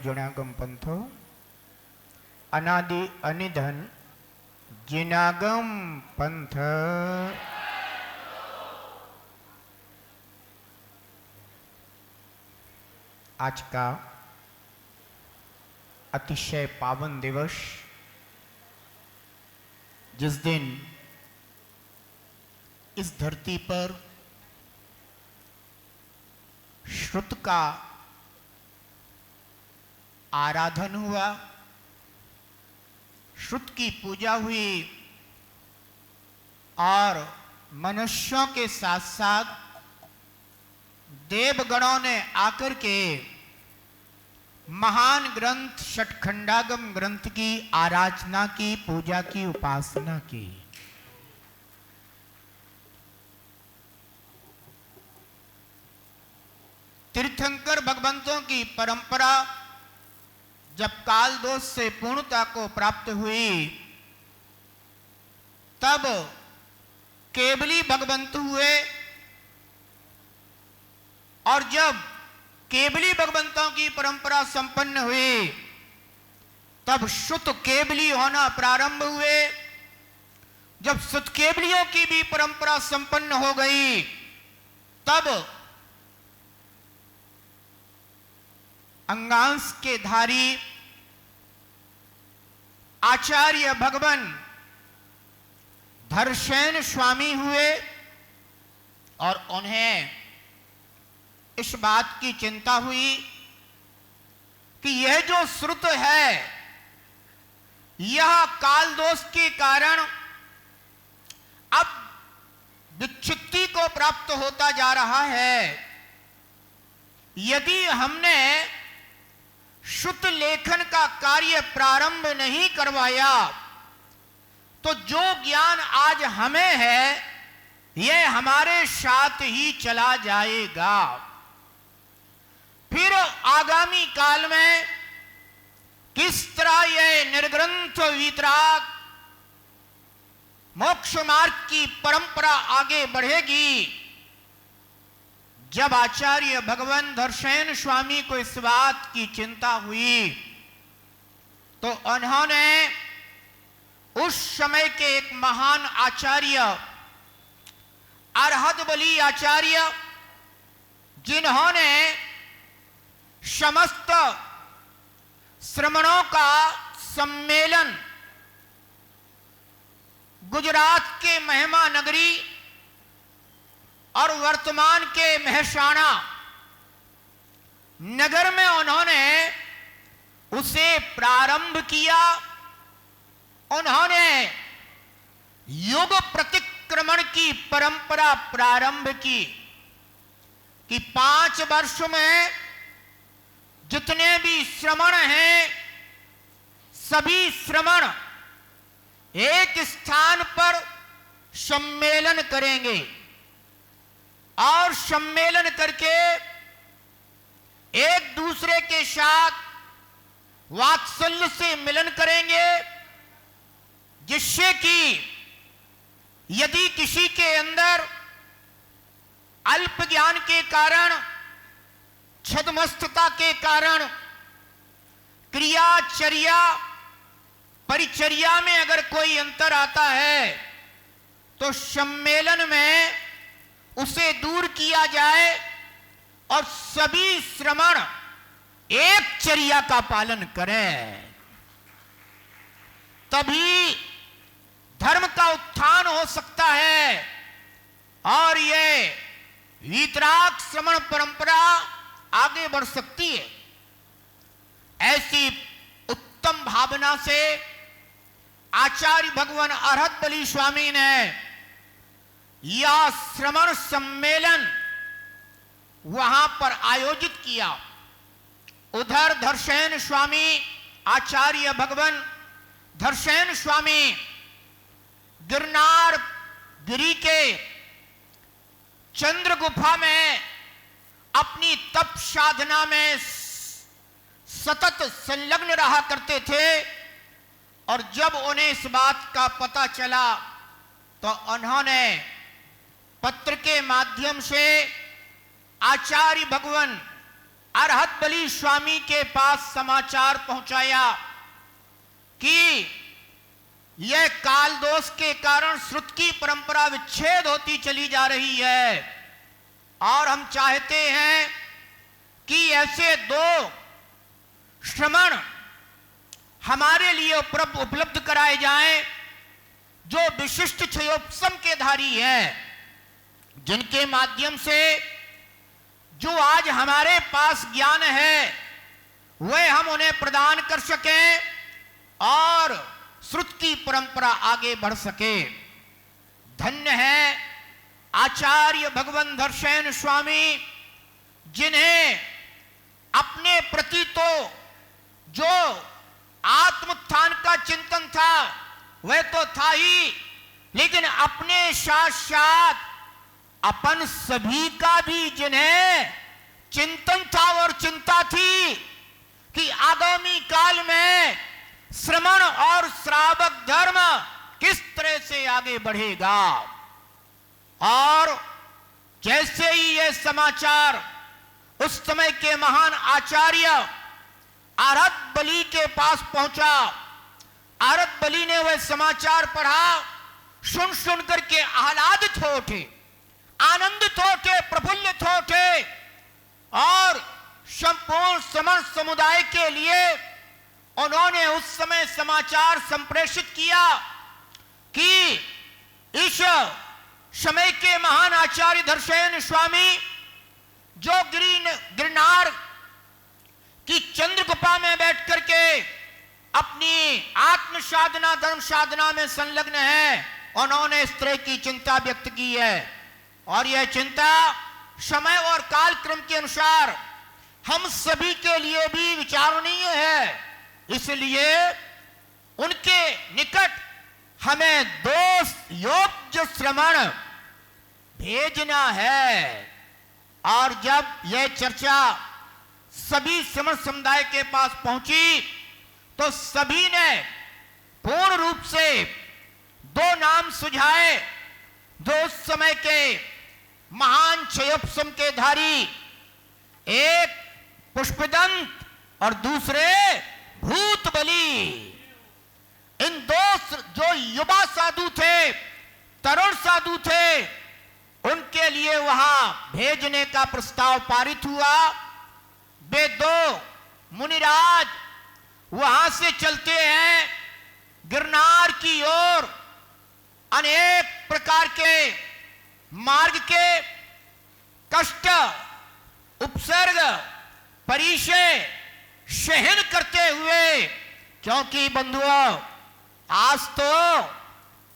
जनागम पंथो अनादि अनिधन जिनागम पंथ। आज का अतिशय पावन दिवस, जिस दिन इस धरती पर श्रुत का आराधन हुआ, श्रुत की पूजा हुई और मनुष्यों के साथ साथ देवगणों ने आकर के महान ग्रंथ षटखंडागम ग्रंथ की आराधना की, पूजा की, उपासना की। तीर्थंकर भगवंतों की परंपरा जब काल दोष से पूर्णता को प्राप्त हुई, तब केवली भगवंत हुए, और जब केवली भगवंतों की परंपरा संपन्न हुई, तब शुत केवली होना प्रारंभ हुए। जब शुत केवलियों की भी परंपरा संपन्न हो गई, तब अंगांश के धारी आचार्य भगवान धर्षण स्वामी हुए, और उन्हें इस बात की चिंता हुई कि यह जो श्रुत है, यह काल दोष के कारण अब विच्छित्ति को प्राप्त होता जा रहा है। यदि हमने शुद्ध लेखन का कार्य प्रारंभ नहीं करवाया, तो जो ज्ञान आज हमें है, यह हमारे साथ ही चला जाएगा। फिर आगामी काल में किस तरह यह निर्ग्रंथ वीतराग मोक्ष मार्ग की परंपरा आगे बढ़ेगी। जब आचार्य भगवान धर्षण स्वामी को इस बात की चिंता हुई, तो उन्होंने उस समय के एक महान आचार्य अरहत बली आचार्य, जिन्होंने समस्त श्रमणों का सम्मेलन गुजरात के महिमा नगरी और वर्तमान के महसाणा नगर में उन्होंने उसे प्रारंभ किया। उन्होंने युग प्रतिक्रमण की परंपरा प्रारंभ की कि 5 वर्ष में जितने भी श्रमण हैं, सभी श्रमण एक स्थान पर सम्मेलन करेंगे, और सम्मेलन करके एक दूसरे के साथ वात्सल्य से मिलन करेंगे, जिससे कि यदि किसी के अंदर अल्प ज्ञान के कारण, छदमस्तता के कारण, क्रियाचर्या परिचर्या में अगर कोई अंतर आता है, तो सम्मेलन में उसे दूर किया जाए और सभी श्रमण एक चर्या का पालन करें। तभी धर्म का उत्थान हो सकता है, और ये वीतराग श्रमण परंपरा आगे बढ़ सकती है। ऐसी उत्तम भावना से आचार्य भगवान अरहत बली स्वामी ने यह श्रमण सम्मेलन वहां पर आयोजित किया। उधर धर्षण स्वामी, आचार्य भगवान धर्षण स्वामी गिरनार गिरी के चंद्र गुफा में अपनी तप साधना में सतत संलग्न रहा करते थे, और जब उन्हें इस बात का पता चला, तो उन्होंने पत्र के माध्यम से आचार्य भगवान अरहत बली स्वामी के पास समाचार पहुंचाया कि यह काल दोष के कारण श्रुत की परंपरा विच्छेद होती चली जा रही है और हम चाहते हैं कि ऐसे दो श्रमण हमारे लिए उपलब्ध कराए जाएं जो विशिष्ट क्षयोपशम के धारी हैं, जिनके माध्यम से जो आज हमारे पास ज्ञान है वह हम उन्हें प्रदान कर सकें और श्रुत की परंपरा आगे बढ़ सके। धन्य है आचार्य भगवंधर शयन स्वामी, जिन्हें अपने प्रति तो जो आत्मोत्थान का चिंतन था वह तो था ही, लेकिन अपने साथ साथ अपन सभी का भी जिन्हें चिंतन था और चिंता थी कि आगामी काल में श्रमण और श्रावक धर्म किस तरह से आगे बढ़ेगा। और जैसे ही यह समाचार उस समय के महान आचार्य अरहत बली के पास पहुंचा, अरहत बली ने वह समाचार पढ़ा, सुन सुन करके आह्लादित हो उठे, आनंदित हो उठे, प्रफुल्लित हो उठे और संपूर्ण श्रमण समुदाय के लिए उन्होंने उस समय समाचार संप्रेषित किया कि इस समय के महान आचार्य धर्षयन स्वामी जो गिरनार की चंद्र गुफा में बैठ करके अपनी आत्म साधना धर्म साधना में संलग्न है, उन्होंने इस तरह की चिंता व्यक्त की है और यह चिंता समय और काल क्रम के अनुसार हम सभी के लिए भी विचारणीय है। इसलिए उनके निकट हमें दो योग्य श्रमण भेजना है। और जब यह चर्चा सभी श्रमण समुदाय के पास पहुंची तो सभी ने पूर्ण रूप से दो नाम सुझाए, जो उस समय के महान क्षयोपशम के धारी, एक पुष्पदंत और दूसरे भूत बली। इन दो जो युवा साधु थे, तरुण साधु थे, उनके लिए वहां भेजने का प्रस्ताव पारित हुआ। वे दो मुनिराज वहां से चलते हैं गिरनार की ओर, अनेक प्रकार के मार्ग के कष्ट उपसर्ग परिचय सहन करते हुए, क्योंकि बंधुओं आज तो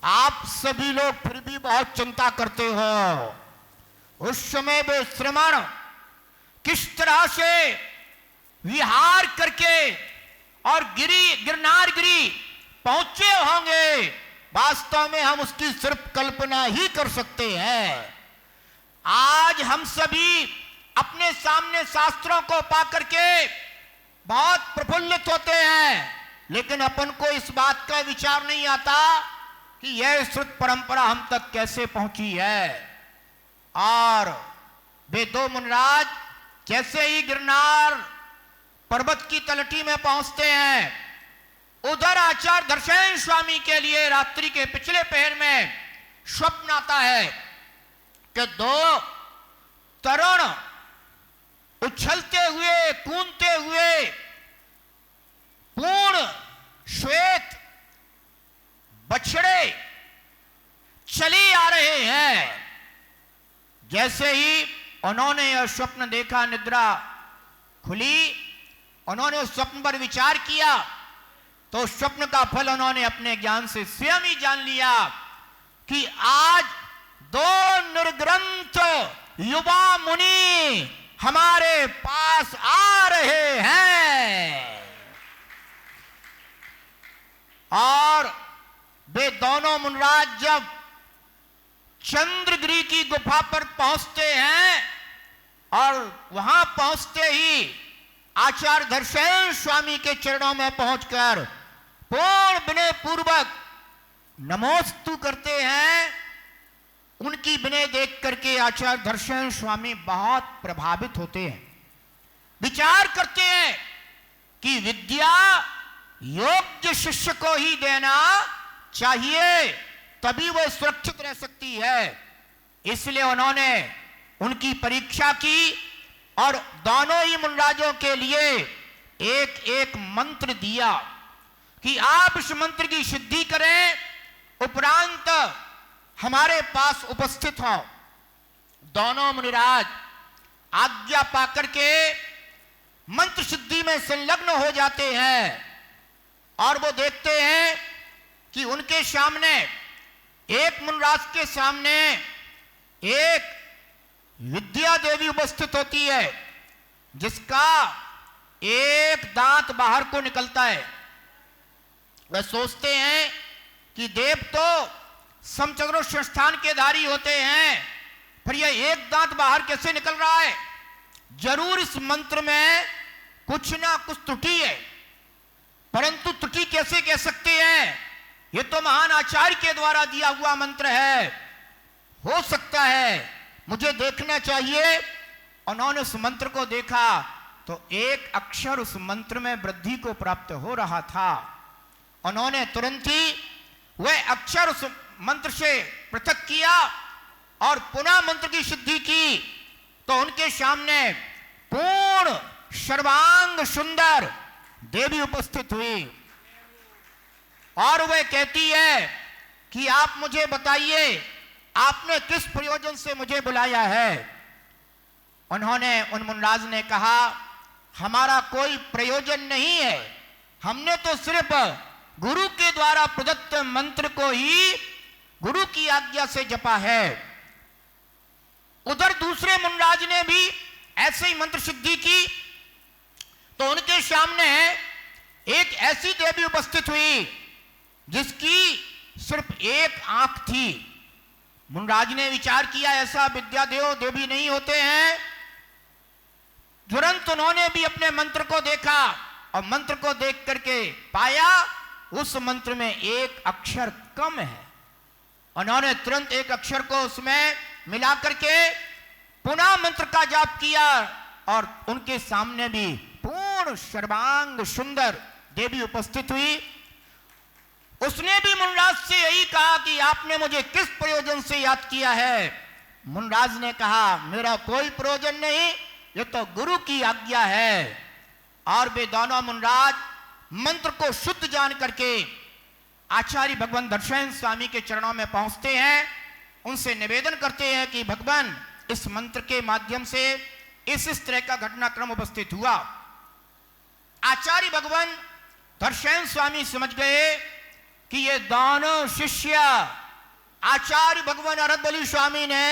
आप सभी लोग फिर भी बहुत चिंता करते हो। उस समय वे श्रमण किस तरह से विहार करके और गिरनार गिरी पहुंचे होंगे, वास्तव में हम उसकी सिर्फ कल्पना ही कर सकते हैं। आज हम सभी अपने सामने शास्त्रों को पा करके बहुत प्रफुल्लित होते हैं, लेकिन अपन को इस बात का विचार नहीं आता कि यह श्रुत परंपरा हम तक कैसे पहुंची है। और वे दो मुनिराज जैसे ही गिरनार पर्वत की तलटी में पहुंचते हैं, उधर आचार्य धर्षयन स्वामी के लिए रात्रि के पिछले पहर में स्वप्न आता है कि दो तरुण उछलते हुए कूदते हुए पूर्ण श्वेत बछड़े चले आ रहे हैं। जैसे ही उन्होंने यह स्वप्न देखा, निद्रा खुली, उन्होंने उस स्वप्न पर विचार किया तो उस स्वप्न का फल उन्होंने अपने ज्ञान से स्वयं ही जान लिया कि आज दो निर्ग्रंथ युवा मुनि हमारे पास आ रहे हैं। और वे दोनों मुनिराज जब चंद्रगिरी की गुफा पर पहुंचते हैं और वहां पहुंचते ही आचार्य धर्षयन स्वामी के चरणों में पहुंचकर पूर्ण विनय पूर्वक नमोस्तु करते हैं। उनकी विनय देख करके आचार्य धर्षयन स्वामी बहुत प्रभावित होते हैं विचार करते हैं कि विद्या योग्य शिष्य को ही देना चाहिए, तभी वह सुरक्षित रह सकती है। इसलिए उन्होंने उनकी परीक्षा की और दोनों ही मुनराजों के लिए एक एक मंत्र दिया कि आप इस मंत्र की सिद्धि करें, उपरांत हमारे पास उपस्थित हो। दोनों मुनिराज आज्ञा पाकर के मंत्र सिद्धि में संलग्न हो जाते हैं और वो देखते हैं कि उनके सामने, एक मुनराज के सामने एक विद्या देवी उपस्थित होती है, जिसका एक दांत बाहर को निकलता है। वह सोचते हैं कि देव तो समचंद्र संस्थान के धारी होते हैं, फिर यह एक दांत बाहर कैसे निकल रहा है? जरूर इस मंत्र में कुछ ना कुछ त्रुटि है, परंतु त्रुटि कैसे कह सकते हैं? यह तो महान आचार्य के द्वारा दिया हुआ मंत्र है, हो सकता है, मुझे देखना चाहिए। उन्होंने उस मंत्र को देखा तो एक अक्षर उस मंत्र में वृद्धि को प्राप्त हो रहा था। उन्होंने तुरंत ही वह अक्षर उस मंत्र से पृथक किया और पुनः मंत्र की सिद्धि की, तो उनके सामने पूर्ण सर्वांग सुंदर देवी उपस्थित हुई और वह कहती है कि आप मुझे बताइए, आपने किस प्रयोजन से मुझे बुलाया है? उन्होंने, उन मुनराज ने कहा, हमारा कोई प्रयोजन नहीं है, हमने तो सिर्फ गुरु के द्वारा प्रदत्त मंत्र को ही गुरु की आज्ञा से जपा है। उधर दूसरे मुनराज ने भी ऐसे ही मंत्र सिद्धि की, तो उनके सामने एक ऐसी देवी उपस्थित हुई जिसकी सिर्फ एक आंख थी। मुनराज ने विचार किया, ऐसा विद्यादेव देवी नहीं होते हैं। तुरंत उन्होंने भी अपने मंत्र को देखा और मंत्र को देख करके पाया उस मंत्र में एक अक्षर कम है। उन्होंने तुरंत एक अक्षर को उसमें मिला करके पुनः मंत्र का जाप किया और उनके सामने भी पूर्ण सर्वांग सुंदर देवी उपस्थित हुई। उसने भी मुनराज से यही कहा कि आपने मुझे किस प्रयोजन से याद किया है? मुनराज ने कहा, मेरा कोई प्रयोजन नहीं, ये तो गुरु की आज्ञा है। और वे दोनों मुनराज मंत्र को शुद्ध जान करके आचार्य भगवान दर्शन स्वामी के चरणों में पहुंचते हैं, उनसे निवेदन करते हैं कि भगवान, इस मंत्र के माध्यम से इस तरह का घटनाक्रम उपस्थित हुआ। आचार्य भगवान दर्शन स्वामी समझ गए कि ये दोनों शिष्य आचार्य भगवान अरदबली स्वामी ने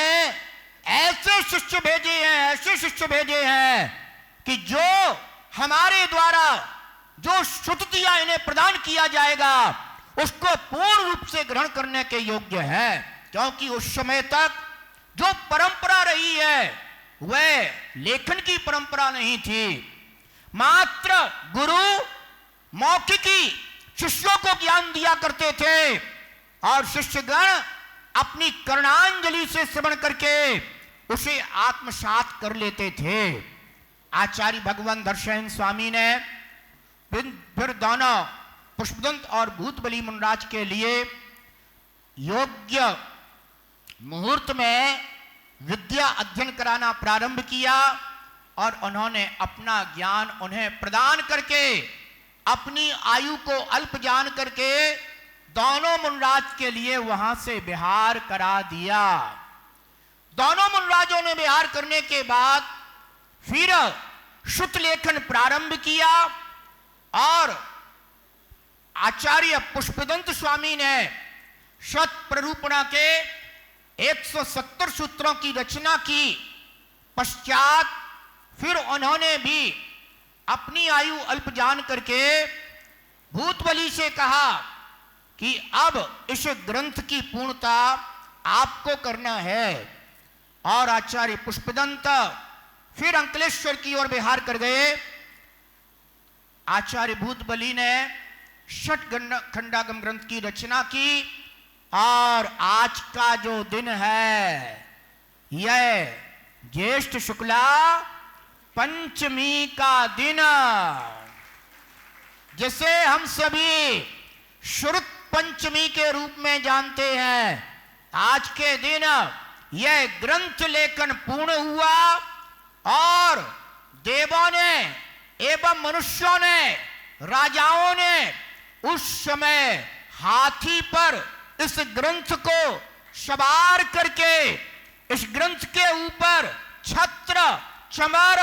ऐसे शिष्य भेजे हैं, ऐसे शिष्य भेजे हैं कि जो हमारे द्वारा जो श्रुतियां इन्हें प्रदान किया जाएगा उसको पूर्ण रूप से ग्रहण करने के योग्य है। क्योंकि उस समय तक जो परंपरा रही है वह लेखन की परंपरा नहीं थी, मात्र गुरु मौखिकी शिष्यों को ज्ञान दिया करते थे और शिष्यगण अपनी कर्णांजलि से श्रवण करके उसे आत्मसात कर लेते थे। आचार्य भगवान दर्शन स्वामी ने फिर दोनों पुष्पदंत और भूतबली मुनराज के लिए योग्य मुहूर्त में विद्या अध्ययन कराना प्रारंभ किया और उन्होंने अपना ज्ञान उन्हें प्रदान करके अपनी आयु को अल्प जान करके दोनों मुनराज के लिए वहां से विहार करा दिया। दोनों मुनराजों ने विहार करने के बाद फिर श्रुत लेखन प्रारंभ किया और आचार्य पुष्पदंत स्वामी ने शत प्ररूपणा के 170 सूत्रों की रचना की। पश्चात फिर उन्होंने भी अपनी आयु अल्प जान करके भूतबली से कहा कि अब इस ग्रंथ की पूर्णता आपको करना है। और आचार्य पुष्पदंत फिर अंकलेश्वर की ओर विहार कर गए। आचार्य भूतबली ने षट खंडागम ग्रंथ की रचना की और आज का जो दिन है यह ज्येष्ठ शुक्ला पंचमी का दिन, जिसे हम सभी श्रुत पंचमी के रूप में जानते हैं, आज के दिन यह ग्रंथ लेखन पूर्ण हुआ और देवों ने एवं मनुष्यों ने, राजाओं ने उस समय हाथी पर इस ग्रंथ को सवार करके इस ग्रंथ के ऊपर छत्र, चमर,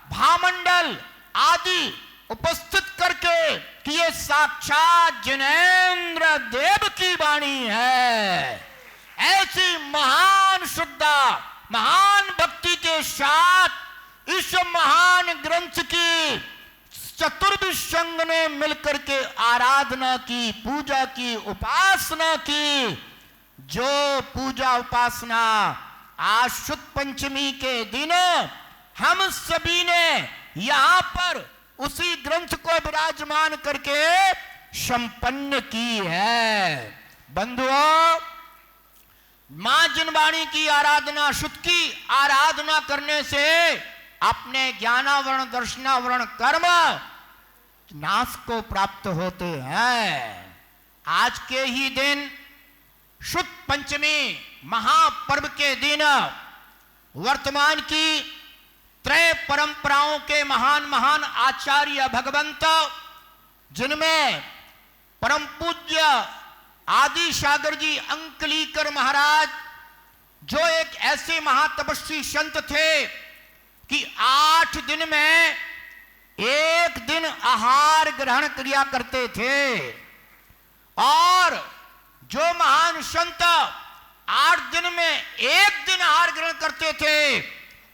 भामंडल आदि उपस्थित करके कि ये साक्षात जिनेंद्र देव की वाणी है। ऐसी महान श्रद्धा, महान भक्ति के साथ इस महान ग्रंथ की चतुर्विशंग ने मिलकर के आराधना की, पूजा की, उपासना की। जो पूजा उपासना आज शुद्ध पंचमी के दिन हम सभी ने यहां पर उसी ग्रंथ को विराजमान करके संपन्न की है। बंधुओं, मां जिनवाणी की आराधना, शुद्ध की आराधना करने से अपने ज्ञानावरण, दर्शनावरण, कर्म नाश को प्राप्त होते हैं। आज के ही दिन शुद्ध पंचमी महापर्व के दिन वर्तमान की त्रय परंपराओं के महान महान आचार्य भगवंत, जिनमें परम पूज्य आदि सागर जी अंकलीकर महाराज, जो एक ऐसे महातपस्वी संत थे कि 8 दिन में 1 दिन आहार ग्रहण किया करते थे, और जो महान संत 8 दिन में 1 दिन आहार ग्रहण करते थे,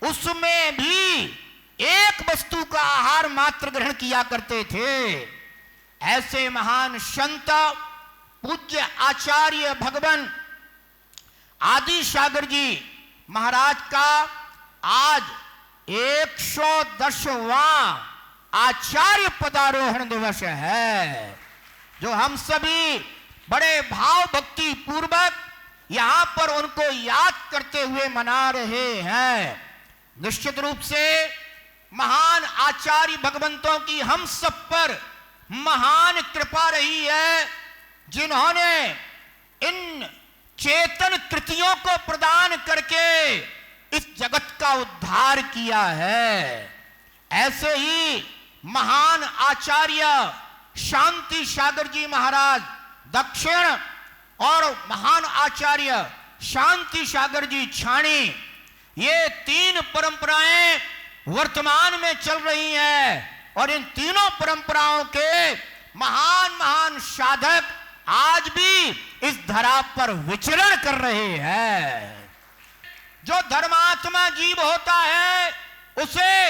उसमें भी एक वस्तु का आहार मात्र ग्रहण किया करते थे। ऐसे महान संत पूज्य आचार्य भगवान आदि सागर जी महाराज का आज 110वां आचार्य पदारोहण दिवस है, जो हम सभी बड़े भाव भक्ति पूर्वक यहां पर उनको याद करते हुए मना रहे हैं। निश्चित रूप से महान आचार्य भगवंतों की हम सब पर महान कृपा रही है, जिन्होंने इन चेतन कृतियों को प्रदान करके इस जगत का उद्धार किया है। ऐसे ही महान आचार्य शांति सागर जी महाराज दक्षिण और महान आचार्य शांति सागर जी छाणी, ये 3 परंपराएं वर्तमान में चल रही हैं, और इन तीनों परंपराओं के महान महान साधक आज भी इस धरा पर विचरण कर रहे हैं। जो धर्मात्मा जीव होता है उसे